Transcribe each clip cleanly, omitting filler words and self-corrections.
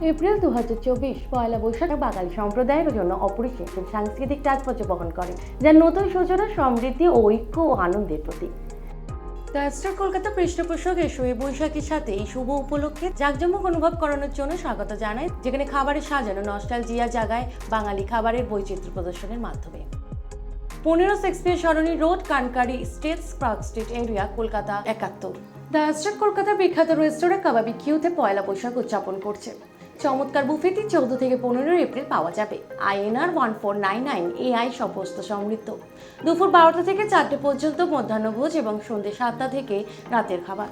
April 2024 পয়লা বৈশাখ বাঙালি সম্প্রদায়ের জন্য অপরিসীম সাংস্কৃতিক তাৎপর্য বহন করে, যা নতুন সূচনা, সমৃদ্ধি, ঐক্য ও আনন্দের প্রতীক। দ্য স্টার কলকাতা পৃষ্ঠপোষক এই বৈশাখীর সাথে এই শুভ উপলক্ষে জাঁকজমক অনুভব করানোর জন্য স্বাগত জানায়, যেখানে খাবারের সাজানো নস্টালজিয়া জাগায় বাঙালি খাবারের বৈচিত্র্য প্রদর্শনের মাধ্যমে। 15 শেক্সপিয়ার সরণি road, Kankaria estates, park street area, Kolkata 71। The star কলকাতার বিখ্যাত রেস্তোরাঁ কাবাবি কিউতে পয়লা বৈশাখ উদযাপন করছে। চমৎকার বুফেটি 14 থেকে 15 এপ্রিল পাওয়া যাবে। INR 1499 AI সমস্ত সমৃদ্ধ। দুপুর 12টা থেকে 4টে পর্যন্ত মধ্যাহ্নভোজ এবং সন্ধ্যে 7টা থেকে রাতের খাবার।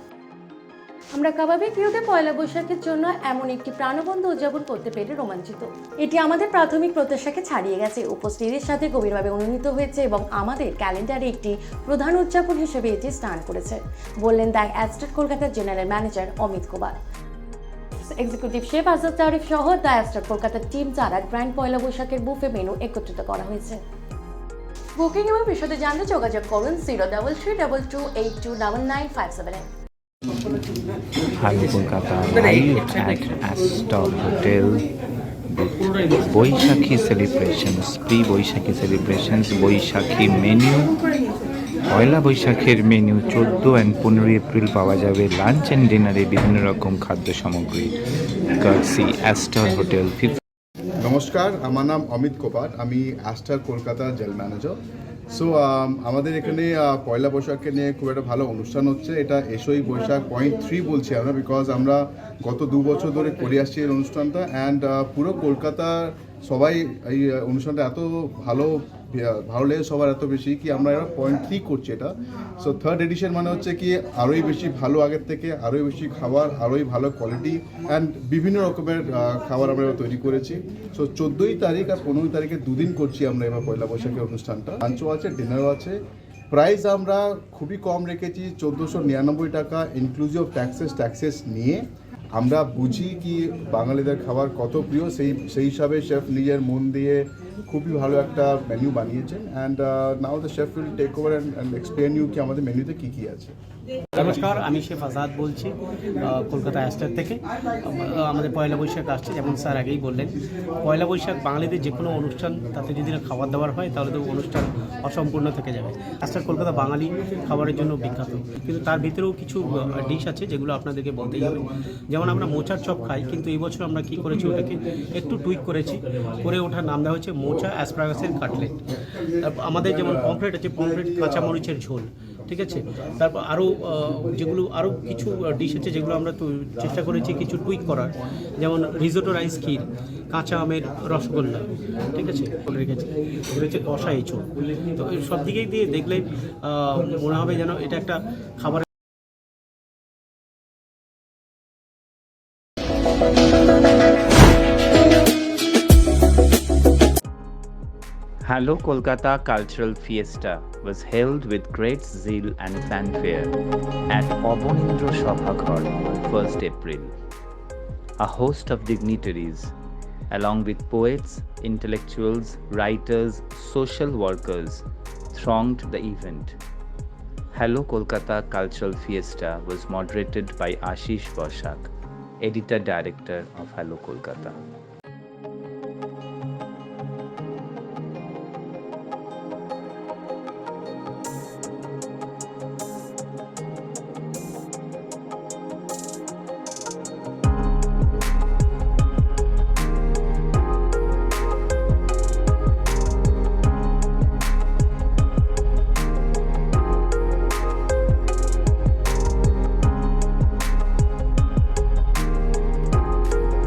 আমরা কাবাবি কিউতে পয়লা বৈশাখের জন্য এমন একটি প্রাণবন্ত উদযাপন করতে পেরে রোমাঞ্চিত। এটি আমাদের প্রাথমিক প্রত্যাশাকে ছাড়িয়ে গেছে, উপস্থিতির সাথে গভীরভাবে অনুনীত হয়েছে এবং আমাদের ক্যালেন্ডারে একটি প্রধান উদযাপন হিসেবে এটি স্থান করেছে, বললেন দ্য স্টার কলকাতার general manager Amit Kumar. Executive chef Azad Tarif সহ দ্য স্টার কলকাতার টিম দ্বারা গ্র্যান্ড পয়লা বৈশাখের বুফে মেনু একত্রিত করা হয়েছে। বুকিং এবং বিশদে জানতে যোগাযোগ করুন 0332282997। Hello Kolkata, live at Astor Hotel with Boishakhi celebrations, pre-Boishakhi celebrations, Boishakhi menu, পয়লা বৈশাখের মেনু 14 and 15 এপ্রিল পাওয়া যাবে লাঞ্চ অ্যান্ড ডিনারে বিভিন্ন রকম খাদ্য সামগ্রী। কার্সি অ্যাস্টার হোটেল। নমস্কার, আমার নাম অমিত কোপার, আমি অ্যাস্টার কলকাতার জেল ম্যানেজার। সো আমাদের এখানে পয়লা বৈশাখকে নিয়ে খুব একটা ভালো অনুষ্ঠান হচ্ছে। এটা এসোই বৈশাখ 0.3 বলছি আমরা, বিকজ আমরা গত 2 বছর ধরে করে আসছি এই অনুষ্ঠানটা। অ্যান্ড পুরো কলকাতার সবাই এই অনুষ্ঠানটা এত ভালো লেগে সবার এত বেশি কি আমরা 0.3 করছি এটা। সো থার্ড এডিশন মানে হচ্ছে কি আরোই বেশি ভালো, আগের থেকে আরোই বেশি খাবার, আরোই ভালো কোয়ালিটি অ্যান্ড বিভিন্ন রকমের খাবার আমরা এবার তৈরি করেছি। সো 14ই তারিখ আর 15ই তারিখে 2 দিন করছি আমরা এবার পয়লা বৈশাখের অনুষ্ঠানটা। লাঞ্চও আছে, ডিনারও আছে। প্রাইস আমরা খুবই কম রেখেছি, 1499 টাকা ইনক্লুজিভ ট্যাক্সেস নিয়ে। আমরা বুঝি কি বাঙালিদের খাবার কত প্রিয়, সেই হিসাবে শেফ নিজের মন দিয়ে খুবই ভালো একটা মেনু বানিয়েছেন। And now the chef will take over and explain you কি আমাদের মেনুতে কী কী আছে। নমস্কার, আমি শেফ আজাদ বলছি কলকাতা অ্যাস্টার থেকে। আমাদের পয়লা বৈশাখ আসছে, যেমন স্যার আগেই বললেন, পয়লা বৈশাখ বাঙালিদের যে কোনো অনুষ্ঠান, তাতে যদি না খাবার দাবার হয় তাহলে তো অনুষ্ঠান অসম্পূর্ণ থেকে যাবে। অ্যাস্টার কলকাতা বাঙালি খাবারের জন্য বিখ্যাত, কিন্তু তার ভিতরেও কিছু ডিশ আছে যেগুলো আপনাদেরকে বলতেই হবে। যেমন আমরা মোচার চপ খাই, কিন্তু এই বছর আমরা কী করেছি, ওটাকে একটু টুইক করে ওঠার নাম দেওয়া হচ্ছে মোচা অ্যাসপারাগাসের কাটলেট। তারপর আমাদের যেমন পমফ্রেট আছে, পমফ্রেট কাঁচামরিচের ঝোল, ঠিক আছে। তারপর আরও কিছু ডিশ আছে যেগুলো আমরা চেষ্টা করেছি কিছু টুইক করার, যেমন রিজোটো রাইস ক্ষীর, কাঁচা আমের রসগোল্লা, ঠিক আছে, রেখেছি। এটা হচ্ছে কষা এঁচোড়। তো সব দিকেই দিয়ে দেখলে মনে হবে যেন এটা একটা খাবার। Hello Kolkata Cultural Fiesta was held with great zeal and fanfare at Obonindra Sabhaghar on 1st April. A host of dignitaries, along with poets, intellectuals, writers, social workers, thronged the event. Hello Kolkata Cultural Fiesta was moderated by Ashish Boshak, Editor-Director of Hello Kolkata.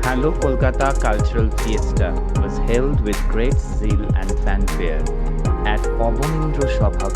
Hello Kolkata Cultural Fiesta was held with great zeal and fanfare at Obonindra Sabhaghar